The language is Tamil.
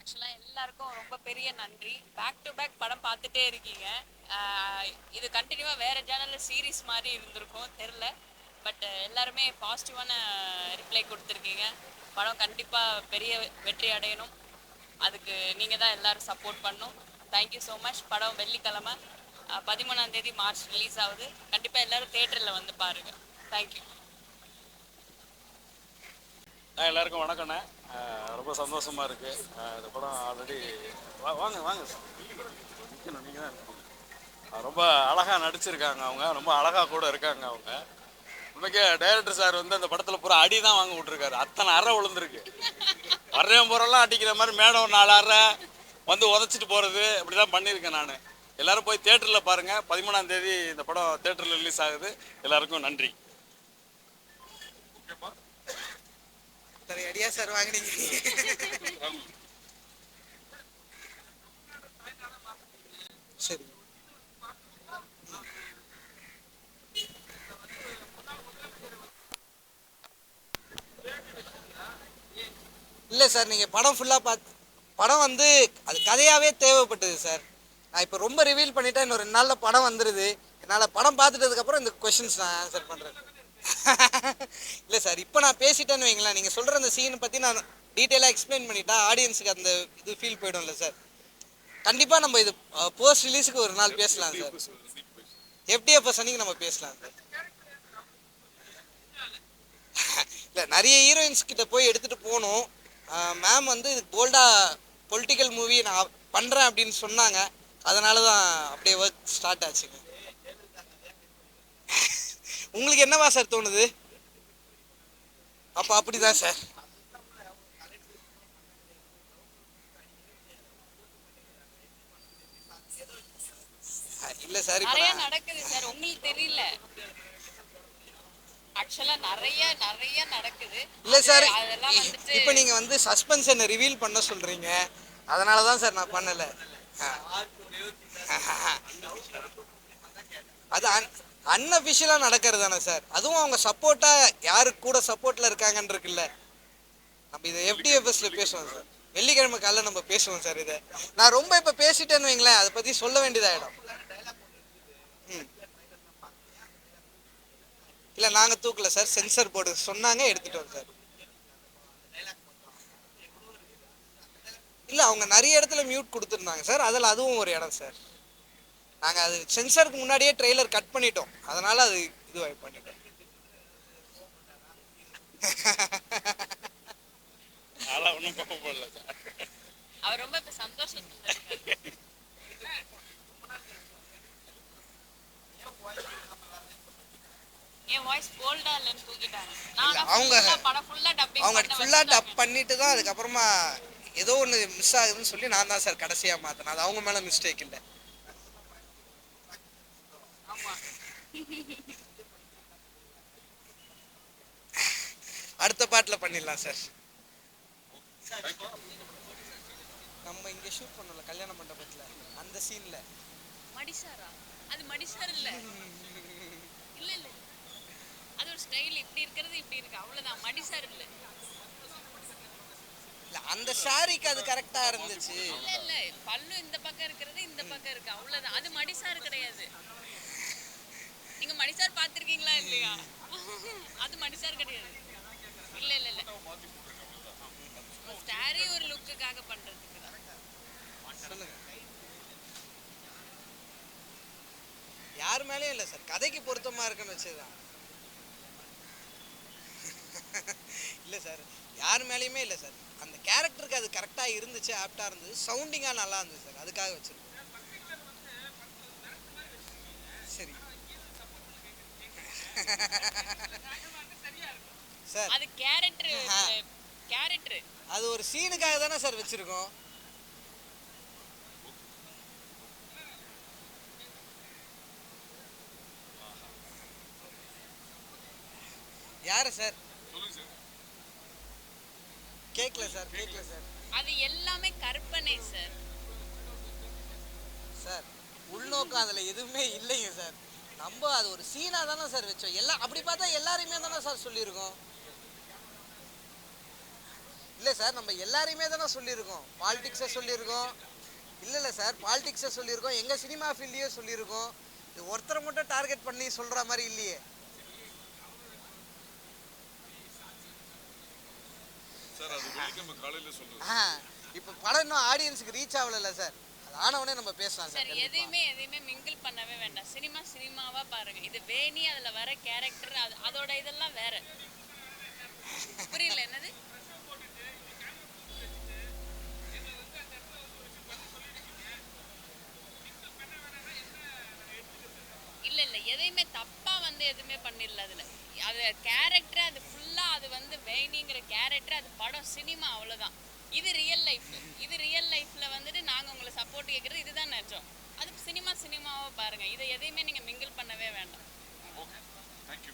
ஆக்சுவலாக எல்லாருக்கும் ரொம்ப பெரிய நன்றி. பேக் டு பேக் படம் பார்த்துட்டே இருக்கீங்க. இது கண்டினியூவாக வேறு சேனலில் சீரீஸ் மாதிரி இருந்திருக்கும் தெரில. பட் எல்லாருமே பாசிட்டிவான ரிப்ளை கொடுத்துருக்கீங்க. படம் கண்டிப்பாக பெரிய வெற்றி அடையணும். அதுக்கு நீங்கள் தான் எல்லோரும் சப்போர்ட் பண்ணணும். Thank you so much. படம் வெள்ளிக்கிழமை 13 மார்ச் ரிலீஸ் ஆகுது. கண்டிப்பாக எல்லோரும் தேட்டரில் வந்து பாருங்கள். தேங்க்யூ. எல்லாருக்கும் வணக்கண்ணே. ரொம்ப சந்தோஷமாக இருக்குது. இந்த படம் ஆல்ரெடி வாங்க வாங்க நிற்கணும், நீங்கள் தான் இருக்கணும். ரொம்ப அழகாக நடிச்சிருக்காங்க அவங்க, ரொம்ப அழகாக கூட இருக்காங்க அவங்க. உண்மைக்கே டைரக்டர் சார் வந்து அந்த படத்தில் பூரா அடி தான் வாங்க விட்ருக்காரு. அத்தனை அறை விழுந்துருக்கு. வரையும் போகிறெல்லாம் அடிக்கிற மாதிரி மேடம் ஒரு 4 அறை வந்து உதச்சிட்டு போகிறது இப்படி தான் பண்ணியிருக்கேன் நான். எல்லோரும் போய் தேட்டரில் பாருங்கள். 13 இந்த படம் தேட்டரில் ரிலீஸ் ஆகுது. எல்லாருக்கும் நன்றி. அடியா சார் வாங்கினீங்க. சரி இல்லை சார், நீங்கள் படம் ஃபுல்லாக படம் வந்து அது கதையாகவே தேவைப்பட்டது சார். நான் இப்போ ரொம்ப ரிவீல் பண்ணிட்டேன். இன்னும் 2 நாளில் படம் வந்துடுது. என்னால் படம் பார்த்துட்டதுக்கப்புறம் இந்த கொஷின்ஸ் நான் ஆன்சர் பண்ணுறேன். இல்லை சார், இப்போ நான் பேசிட்டேன்னு வைங்களேன், நீங்கள் சொல்கிற அந்த சீனை பற்றி நான் டீட்டெயிலாக எக்ஸ்பிளைன் பண்ணிட்டா ஆடியன்ஸுக்கு அந்த இது ஃபீல் போய்டும்ல சார். கண்டிப்பாக நம்ம இது போஸ்ட் ரிலீஸுக்கு ஒரு நாள் பேசலாம் சார். FDFS அன்னைக்கு நம்ம பேசலாம் சார். இல்லை, நிறைய ஹீரோயின்ஸ் கிட்ட போய் எடுத்துகிட்டு போகணும். மேம் வந்து போல்டாக பொலிட்டிக்கல் மூவி நான் பண்ணுறேன் அப்படின்னு சொன்னாங்க. அதனால தான் அப்படியே ஒர்க் ஸ்டார்ட் ஆச்சுங்க. உங்களுக்கு என்னவா சார் தோணுது? அப்போ அப்படிதான் சார். இல்ல சார், நிறைய நடக்குது சார், உங்களுக்கு தெரியல. ஆக்சுவலா நிறைய நடக்குது. இல்ல சார், இப்போ நீங்க வந்து சஸ்பென்ஷனை ரிவீல் பண்ண சொல்றீங்க. அதனால தான் சார் நான் பண்ணல. அது அன்அஃபிஷியலாக நடக்கிறது தானே சார். அதுவும் அவங்க சப்போர்ட்டாக யாரு கூட சப்போர்ட்டில் இருக்காங்கன்னு இருக்குல்ல. நம்ம இதை FDFSல பேசுவோம் சார். வெள்ளிக்கிழமை காலைல நம்ம பேசுவோம் சார். இதை நான் ரொம்ப இப்போ பேசிட்டேன்னு வைங்களேன், அதை பற்றி சொல்ல வேண்டியதாகிடும். இல்லை, நாங்கள் தூக்கல சார். சென்சர் போர்டு சொன்னாங்க, எடுத்துட்டோம் சார். இல்லை, அவங்க நிறைய இடத்துல மியூட் கொடுத்துருந்தாங்க சார். அதில் அதுவும் ஒரு இடம் சார். நாங்கள் அது சென்சருக்கு முன்னாடியே ட்ரெய்லர் கட் பண்ணிட்டோம். அதனால அது இதுவாக பண்ணிட்டோம். அவர் ரொம்ப சந்தோஷம். அவங்க ஃபுல்லா டப் பண்ணிட்டு தான் அதுக்கப்புறமா ஏதோ ஒன்று மிஸ் ஆகுதுன்னு சொல்லி நான் தான் சார் கடைசியாக மாற்றினேன். அது அவங்க மேலே மிஸ்டேக் இல்லை. அடுத்த பாட்டில் பண்ணிடலாம் சார். நம்ம இங்கே ஷூட் பண்ணல கல்யாண மண்டபத்தில் அந்த சீனில். மடிசாரா? அது மடிசார் இல்லை. இல்லை இல்லை, அது ஒரு ஸ்டைல். இப்படி இருக்கிறது இப்படி இருக்கு, அவ்வளோதான். மடிசார் இல்லை. இல்லை, அந்த சாரிக்கு அது கரெக்டாக இருந்துச்சு. இல்லை இல்லை, பல்லு இந்த பக்கம் இருக்கிறது இந்த பக்கம் இருக்கு, அவ்வளோதான். அது மடிசார் கிடையாது. நீங்க மடிசார் பார்த்துருக்கீங்களா இல்லையா? அது மடிசார் கிடையாது. இல்லை இல்லை இல்லை, ஸ்டாரி ஒரு லுக்குக்காக பண்றதுக்கு தான். சொல்லுங்க. யார் மேலேயும் இல்லை சார், கதைக்கு பொருத்தமா இருக்குன்னு வச்சுதான். இல்லை சார், யார் மேலேயுமே இல்லை சார். அந்த கேரக்டருக்கு அது கரெக்டாக இருந்துச்சு, ஆப்டாக இருந்தது, சவுண்டிங்காக நல்லா இருந்தது சார். அதுக்காக வச்சிருக்கோம். சரி சார், அது கேரக்டர் அது ஒரு சீனுக்காக தானே சார் வச்சிருக்கோம். யாரு சார்? கேட்கல சார், கேட்கல சார். அது எல்லாமே கற்பனை சார். சார், உள்நோக்கம் அதுல எதுவுமே இல்லைங்க சார். நம்ம அது ஒரு சீனா தானே சார் வச்சோம். எல்லாம் அப்படி பார்த்தா எல்லாருமே தானே சார் சொல்லியிருக்கோம். இல்லை சார், நம்ம எல்லாரையுமே தானே சொல்லியிருக்கோம். பாலிடிக்ஸை சொல்லியிருக்கோம். இல்லை சார், பாலிடிக்ஸை சொல்லியிருக்கோம், எங்கள் சினிமா ஃபீல்டையே சொல்லியிருக்கோம். இது ஒருத்தரை மட்டும் டார்கெட் பண்ணி சொல்கிற மாதிரி இல்லையே சார். அது வெள்ளிக்கிழமை காலையில சொல்றது. இப்போ படம் இன்னும் ஆடியன்ஸுக்கு ரீச் ஆகலைல்ல சார். அது ஆனவனே நம்ம பேசலாம் சார். சார். எதையுமே மிங்கிள் பண்ணவே வேண்டாம். சினிமாவா பாருங்க. இது வேணி அதுல வர கேரக்டர் அதோட இதெல்லாம் வேற. புரியல என்னது? இல்ல எதையுமே தப்பா வந்து எதுவுமே பண்ணிடல அதுல. அது கேரக்டர், அது ஃபுல்லா அது வந்து வேணிங்கிற கேரக்டர், அது படம் சினிமா அவ்வளவுதான். இது ரியல் லைஃப். இது ரியல் லைஃப்ல வந்துட்டு நாங்க உங்களை சப்போர்ட் கேட்கறது இதுதான் நிஜம். அது சினிமாவா பாருங்க. இதை எதையுமே நீங்க மிங்கிள் பண்ணவே வேண்டாம். Okay, thank you.